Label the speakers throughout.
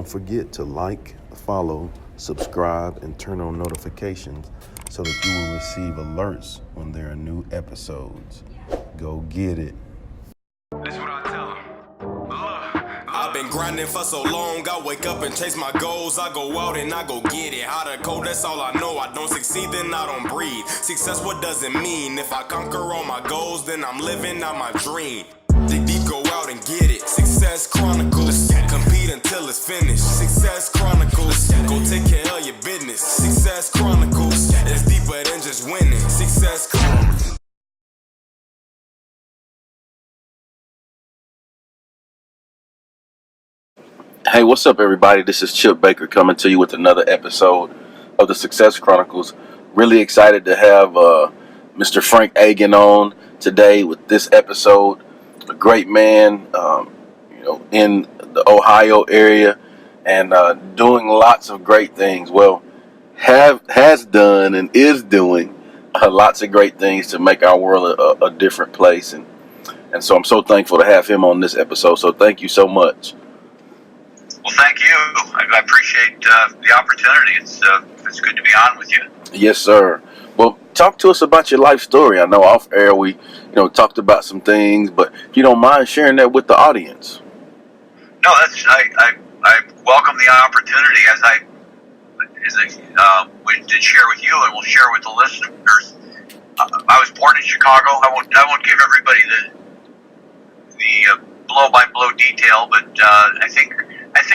Speaker 1: Don't forget to like, follow, subscribe, and turn on notifications so that you will receive alerts when there are new episodes. Go get it.
Speaker 2: This is what I tell them. I've been grinding for so long, I wake up and chase my goals. I go out and I go get it. How to code, that's all I know. I don't succeed, then I don't breathe. Success, what does it mean? If I conquer all my goals, then I'm living out my dream. Dig deep, go out and get it. Success Chronicles, compete until it's finished. Success Chronicles, go take care of your business. Success Chronicles, it's deeper than just winning. Success Chronicles.
Speaker 1: Hey, what's up, everybody? This is Chip Baker coming to you with another episode of the Success Chronicles. Really excited to have Mr. Frank Agin on today with this episode. A great man, in the Ohio area, and doing lots of great things. Well, has done and is doing lots of great things to make our world a different place, and so I'm so thankful to have him on this episode. So thank you so much.
Speaker 3: Well, thank you. I appreciate the opportunity. It's good to be on with you.
Speaker 1: Yes, sir. Well, talk to us about your life story. I know off air we, talked about some things, but if you don't mind sharing that with the audience.
Speaker 3: No, I welcome the opportunity as I did share with you, and will share with the listeners. I was born in Chicago. I won't give everybody the blow by blow detail, but I think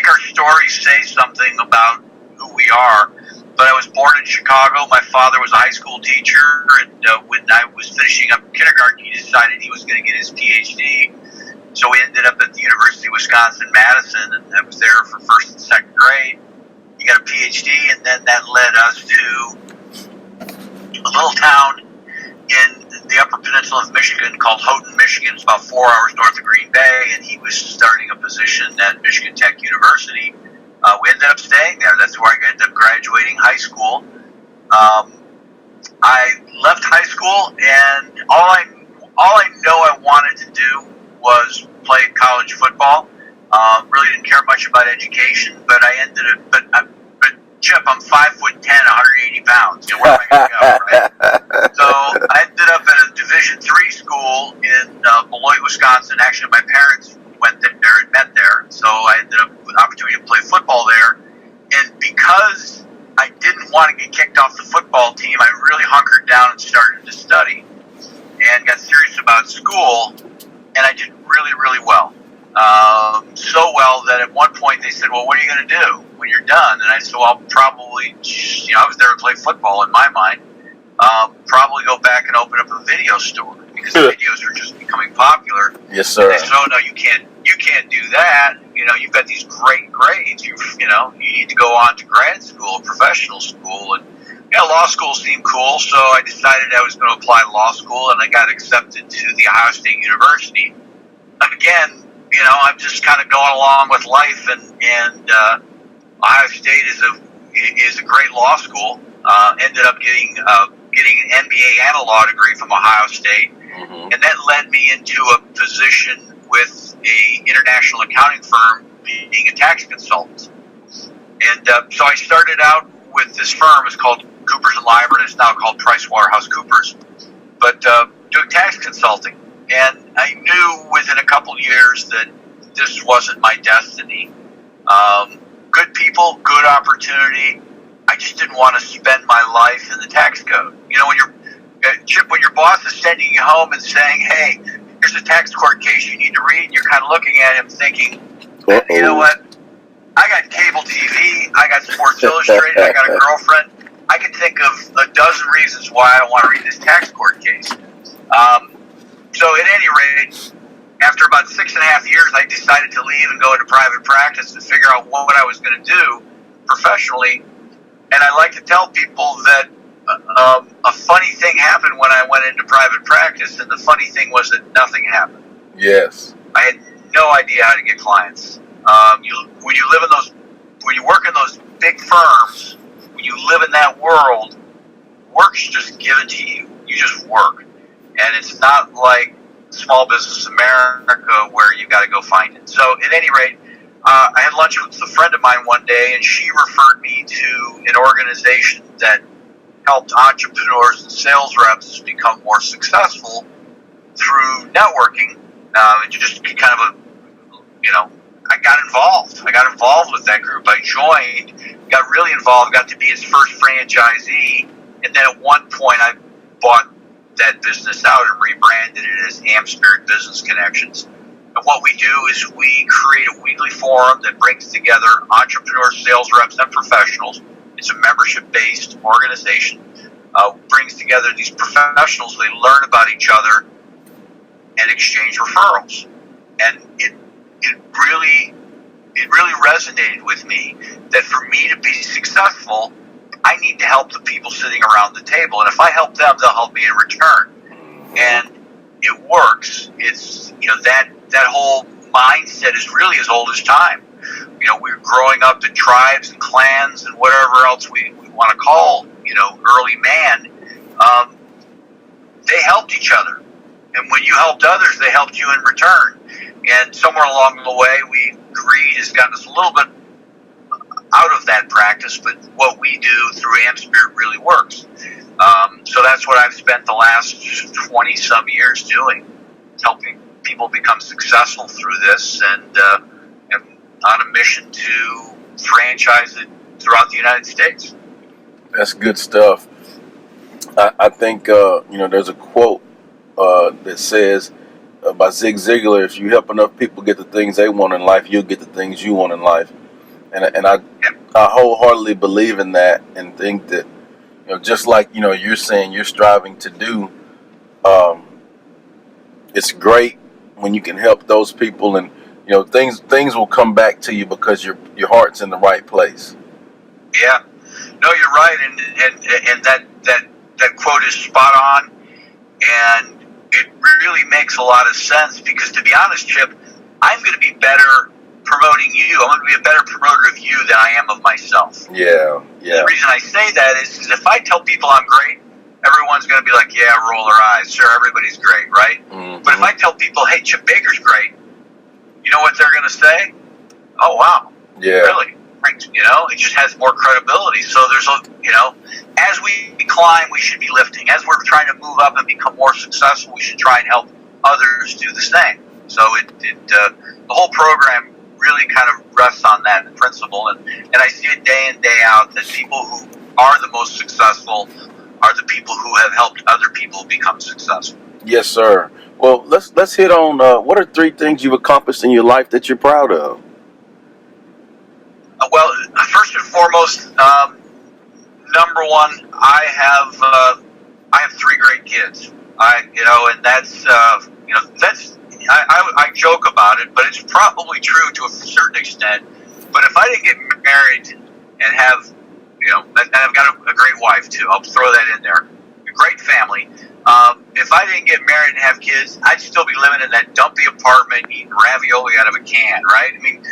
Speaker 3: our stories say something about who we are. But I was born in Chicago. My father was a high school teacher, and when I was finishing up kindergarten, he decided he was going to get his PhD. So we ended up at the University of Wisconsin-Madison, and I was there for first and second grade. He got a PhD, and then that led us to a little town in the Upper Peninsula of Michigan called Houghton, Michigan. It's about 4 hours north of Green Bay, and he was starting a position at Michigan Tech University. We ended up staying there. That's where I ended up graduating high school. I left high school, and all I know I wanted to do was play college football. Really didn't care much about education, but I ended up. But Chip, I'm 5'10", 180 pounds. Where am I going to go, right? So I ended up at a Division III school in Beloit, Wisconsin. Actually, my parents went there and met there, so I ended up with an opportunity to play football there. And because I didn't want to get kicked off the football team, I really hunkered down and started to study and got serious about school, and I did really, really well. So well that at one point they said, well, what are you going to do when you're done? And I said, well, I'll probably, I was there to play football in my mind, probably go back and open up a video store, because the videos were just becoming popular.
Speaker 1: Yes, sir.
Speaker 3: And they said, oh, no, you can't do that. You've got these great grades. You need to go on to grad school, professional school. And, law school seemed cool, so I decided I was going to apply to law school, and I got accepted to the Ohio State University. Again, I'm just kind of going along with life, and Ohio State is a great law school. Ended up getting an MBA and a law degree from Ohio State, and that led me into a position with a international accounting firm, being a tax consultant. And so I started out with this firm. It's called Coopers & Lybrand. It's now called PricewaterhouseCoopers, but doing tax consulting. And I knew within a couple years that this wasn't my destiny. Good people, good opportunity. I just didn't want to spend my life in the tax code. When your boss is sending you home and saying, hey, here's a tax court case you need to read, and you're kind of looking at him thinking, you know what? I got cable TV, I got Sports Illustrated, I got a girlfriend. I can think of a dozen reasons why I don't want to read this tax court case. So at any rate, after about 6.5 years, I decided to leave and go into private practice and figure out what I was going to do professionally. And I like to tell people that a funny thing happened when I went into private practice, and the funny thing was that nothing happened.
Speaker 1: Yes.
Speaker 3: I had no idea how to get clients. When you work in those big firms, when you live in that world, work's just given to you. You just work. And it's not like Small Business America where you got to go find it. So at any rate, I had lunch with a friend of mine one day, and she referred me to an organization that helped entrepreneurs and sales reps become more successful through networking. And just kind of I got involved. I got involved with that group. I joined, got really involved, got to be its first franchisee, and then at one point I bought that business out and rebranded it as AmSpirit Business Connections. And what we do is we create a weekly forum that brings together entrepreneurs, sales reps, and professionals. It's a membership-based organization. Brings together these professionals. They learn about each other and exchange referrals. And it really resonated with me that for me to be successful, I need to help the people sitting around the table. And if I help them, they'll help me in return. And it works. It's, that whole mindset is really as old as time. We're growing up in tribes and clans and whatever else we want to call, early man. They helped each other. And when you helped others, they helped you in return. And somewhere along the way, greed has gotten us a little bit out of that practice, but what we do through AmSpirit really works. So that's what I've spent the last 20-some years doing, helping people become successful through this, and on a mission to franchise it throughout the United States.
Speaker 1: That's good stuff. I think, there's a quote that says by Zig Ziglar, if you help enough people get the things they want in life, you'll get the things you want in life. And I wholeheartedly believe in that, and think that, just like, you're saying you're striving to do, it's great when you can help those people, and, things will come back to you because your heart's in the right place.
Speaker 3: Yeah. No, you're right. And that quote is spot on. And it really makes a lot of sense, because to be honest, Chip, I'm going to be better promoting you. I'm going to be a better promoter of you than I am of myself.
Speaker 1: Yeah.
Speaker 3: The reason I say that is if I tell people I'm great, everyone's going to be like, yeah, roll their eyes. Sure, everybody's great, right? Mm-hmm. But if I tell people, hey, Chip Baker's great, you know what they're going to say? Oh, wow.
Speaker 1: Yeah.
Speaker 3: Really? It just has more credibility. So there's as we climb, we should be lifting. As we're trying to move up and become more successful, we should try and help others do the same. So the whole program really kind of rests on that principle. And I see it day in, day out that people who are the most successful are the people who have helped other people become successful.
Speaker 1: Yes, sir. Well, let's hit on what are 3 things you've accomplished in your life that you're proud of?
Speaker 3: Well, first and foremost, number one, I have 3 great kids. And that's I joke about it, but it's probably true to a certain extent. But if I didn't get married and have, and I've got a great wife too, I'll throw that in there, a great family. If I didn't get married and have kids, I'd still be living in that dumpy apartment eating ravioli out of a can, right? I mean,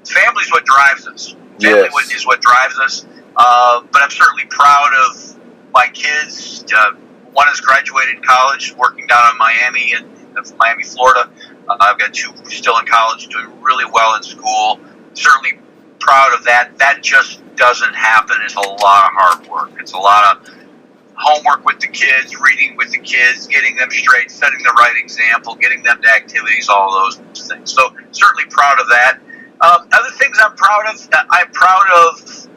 Speaker 3: family's what drives us. Family is what drives us. But I'm certainly proud of my kids. One has graduated college, working down in Miami, Florida. I've got 2 still in college, doing really well in school. Certainly proud of that. That just doesn't happen. It's a lot of hard work. It's a lot of homework with the kids, reading with the kids, getting them straight, setting the right example, getting them to activities, all those things. So certainly proud of that. Other things I'm proud of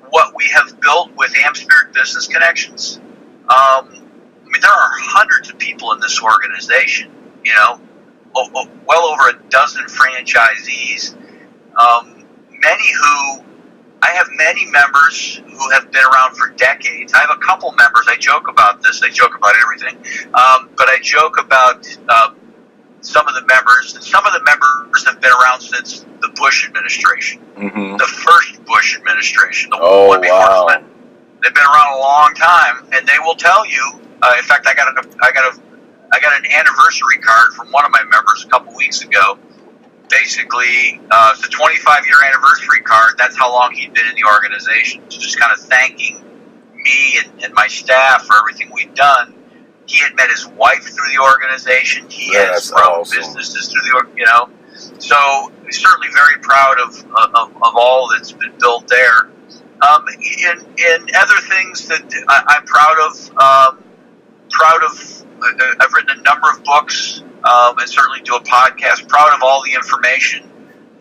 Speaker 3: what we have built with AmSpirit Business Connections. There are hundreds of people in this organization, well over a dozen franchisees, I have many members who have been around for decades. I have a couple members, I joke about this, I joke about everything, but I joke about some of the members, and some of the members have been around since the Bush administration, the first Bush administration, the one before Clinton. They've been around a long time, and they will tell you. In fact, I got an anniversary card from one of my members a couple weeks ago. Basically, it's a 25-year anniversary card. That's how long he'd been in the organization. So just kind of thanking me and my staff for everything we've done. He had met his wife through the organization. He has grown businesses through the, So certainly very proud of all that's been built there. In other things that I'm proud of, I've written a number of books, and certainly do a podcast. Proud of all the information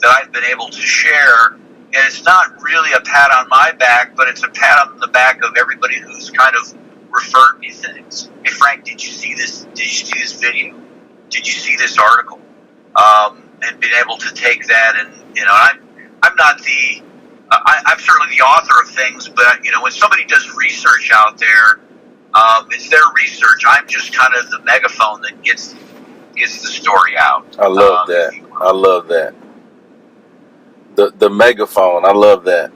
Speaker 3: that I've been able to share. And it's not really a pat on my back, but it's a pat on the back of everybody who's kind of referred me things. Hey, Frank, did you see this? Did you see this video? Did you see this article? And being able to take that, and I'm not I'm certainly the author of things, but when somebody does research out there, it's their research. I'm just kind of the megaphone that gets the story out.
Speaker 1: I love that. I love that. The megaphone. I love that.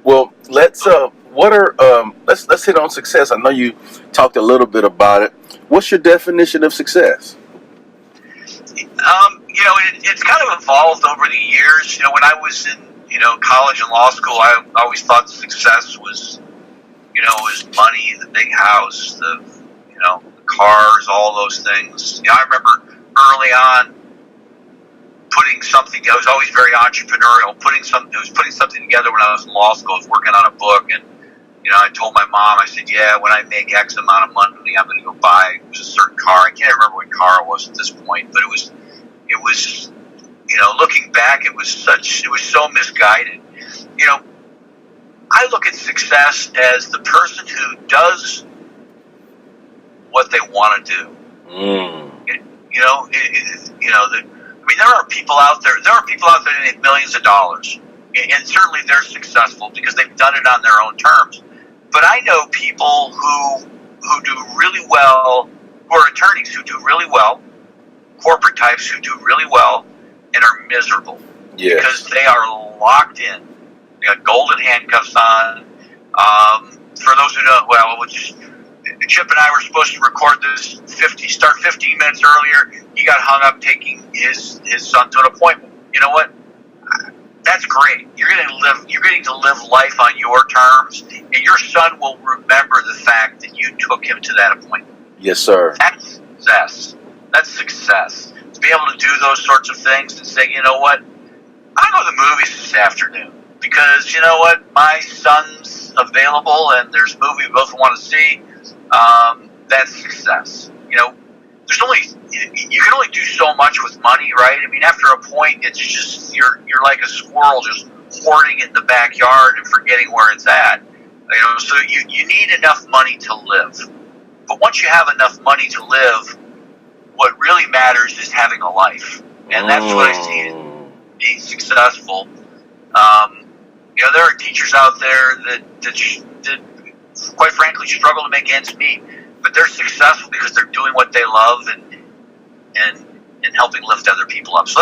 Speaker 1: Well, let's let's hit on success. I know you talked a little bit about it. What's your definition of success?
Speaker 3: It's kind of evolved over the years. When I was in college and law school, I always thought success was money, the big house, the cars, all those things. I remember early on putting something. I was always very entrepreneurial. Putting something together when I was in law school. I was working on a book, and I told my mom. I said, "Yeah, when I make X amount of money, I'm going to go buy a certain car." I can't remember what car it was at this point, but it was. Looking back, it was so misguided. I look at success as the person who does what they want to do. There are people out there. There are people out there that make millions of dollars, and certainly they're successful because they've done it on their own terms. But I know people who do really well, who are attorneys who do really well, corporate types who do really well, and are miserable because they are locked in. They got golden handcuffs on. For those who don't, Chip and I were supposed to record this 15 minutes earlier. He got hung up taking his son to an appointment. You know what? That's great. You're getting to live life on your terms, and your son will remember the fact that you took him to that appointment.
Speaker 1: Yes, sir.
Speaker 3: That's success. That's success. To be able to do those sorts of things and say, you know what? I go to the movies this afternoon because you know what? My son's available and there's a movie we both want to see. That's success. You can only do so much with money, right? I mean, after a point, it's just you're like a squirrel just hoarding it in the backyard and forgetting where it's at. So you need enough money to live. But once you have enough money to live, what really matters is having a life, and that's what I see as being successful. There are teachers out there that quite frankly struggle to make ends meet, but they're successful because they're doing what they love and helping lift other people up. So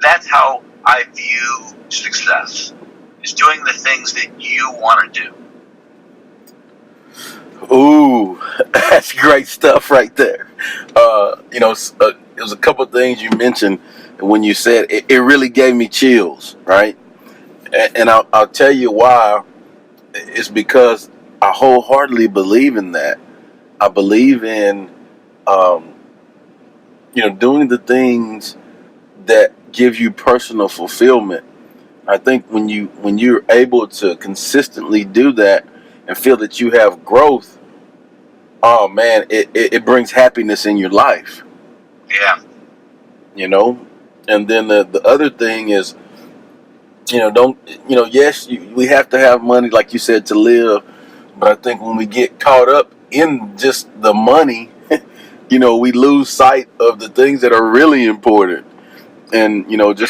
Speaker 3: that's how I view success: is doing the things that you want to do.
Speaker 1: Ooh, that's great stuff right there. It was a couple of things you mentioned when you said it really gave me chills, right? And I'll tell you why. It's because I wholeheartedly believe in that. I believe in, doing the things that give you personal fulfillment. I think when you're able to consistently do that and feel that you have growth, oh man, it brings happiness in your life.
Speaker 3: Yeah.
Speaker 1: And then the other thing is, yes, we have to have money, like you said, to live. But I think when we get caught up in just the money, we lose sight of the things that are really important. And,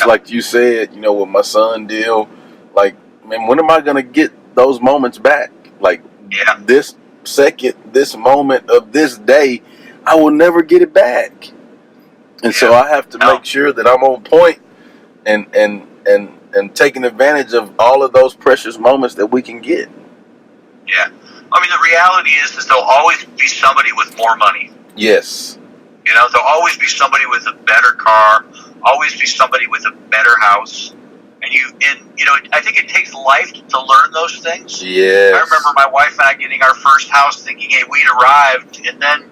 Speaker 1: like you said, with my son deal, like, man, when am I going to get those moments back? Like, this second, this moment of this day, I will never get it back. And so I have to make sure that I'm on point and taking advantage of all of those precious moments that we can get.
Speaker 3: Yeah. I mean, the reality is there'll always be somebody with more money.
Speaker 1: Yes.
Speaker 3: There'll always be somebody with a better car, always be somebody with a better house. And I think it takes life to learn those things.
Speaker 1: Yes.
Speaker 3: I remember my wife and I getting our first house thinking, hey, we'd arrived, and then,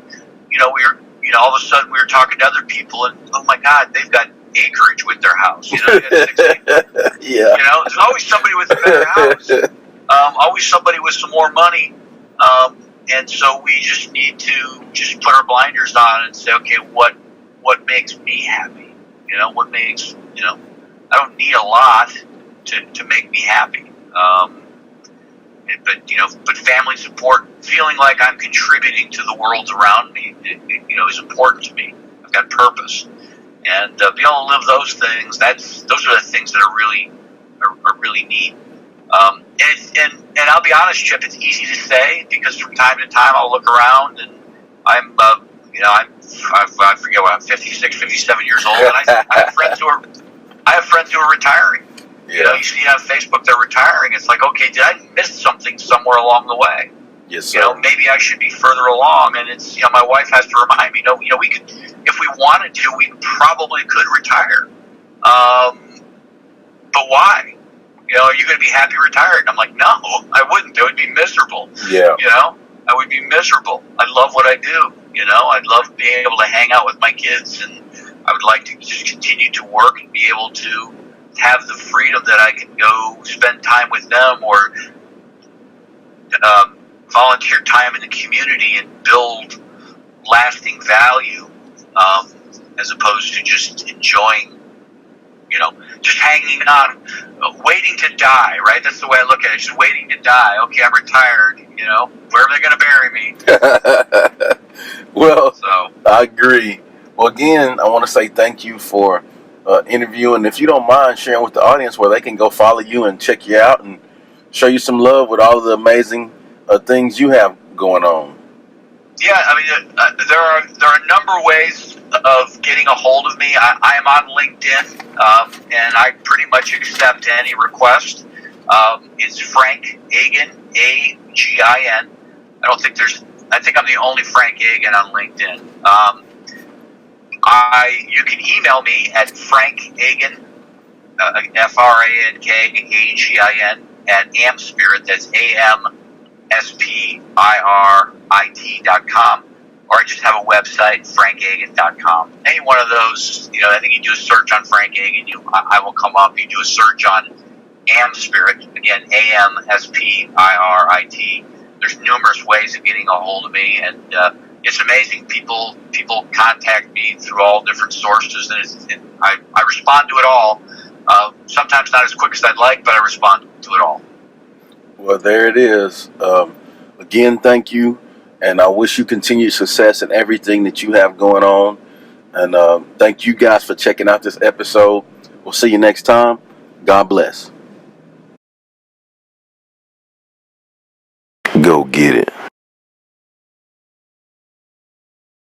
Speaker 3: we were, all of a sudden we were talking to other people, and oh my God, they've got acreage with their house. They got 6 acres.
Speaker 1: Yeah.
Speaker 3: There's always somebody with a better house. Always somebody with some more money. And so we just need to just put our blinders on and say, okay, what makes me happy? What makes, I don't need a lot to make me happy. But family's important. Feeling like I'm contributing to the world around me, is important to me. I've got purpose, and being able to live those things. Those are the things that are really neat. And I'll be honest, Chip. It's easy to say because from time to time I'll look around and I'm I forget what I'm 56, 57 years old, and I have friends who are retiring.
Speaker 1: Yeah.
Speaker 3: You see it on Facebook, they're retiring. It's like, okay, did I miss something somewhere along the way?
Speaker 1: Yes, sir.
Speaker 3: Maybe I should be further along. And it's, my wife has to remind me, we could, if we wanted to, we probably could retire. But why? Are you going to be happy retired? And I'm like, no, I wouldn't. I would be miserable.
Speaker 1: Yeah.
Speaker 3: I would be miserable. I love what I do. I'd love being able to hang out with my kids, and I would like to just continue to work and be able to have the freedom that I can go spend time with them or volunteer time in the community and build lasting value, as opposed to just enjoying, just hanging on, waiting to die, right? That's the way I look at it, just waiting to die. Okay, I'm retired, where are they going to bury me?
Speaker 1: Well, so I agree. Well, again, I want to say thank you for interviewing. If you don't mind sharing with the audience where they can go follow you and check you out and show you some love with all of the amazing things you have going on.
Speaker 3: Yeah, there are a number of ways of getting a hold of me. I am on LinkedIn, and I pretty much accept any request. It's Frank Agin, Agin. I think I'm the only Frank Agin on LinkedIn. You can email me at frankagin, FRANKAGIN, at amspirit, that's AMSPIRIT.com. Or I just have a website, frankagin.com. Any one of those, I think you do a search on Frank Agin, I will come up. You do a search on amspirit, again, AMSPIRIT. There's numerous ways of getting a hold of me, and it's amazing. People contact me through all different sources, and I respond to it all. Sometimes not as quick as I'd like, but I respond to it all.
Speaker 1: Well, there it is. Again, thank you, and I wish you continued success in everything that you have going on. And thank you guys for checking out this episode. We'll see you next time. God bless. Go get it.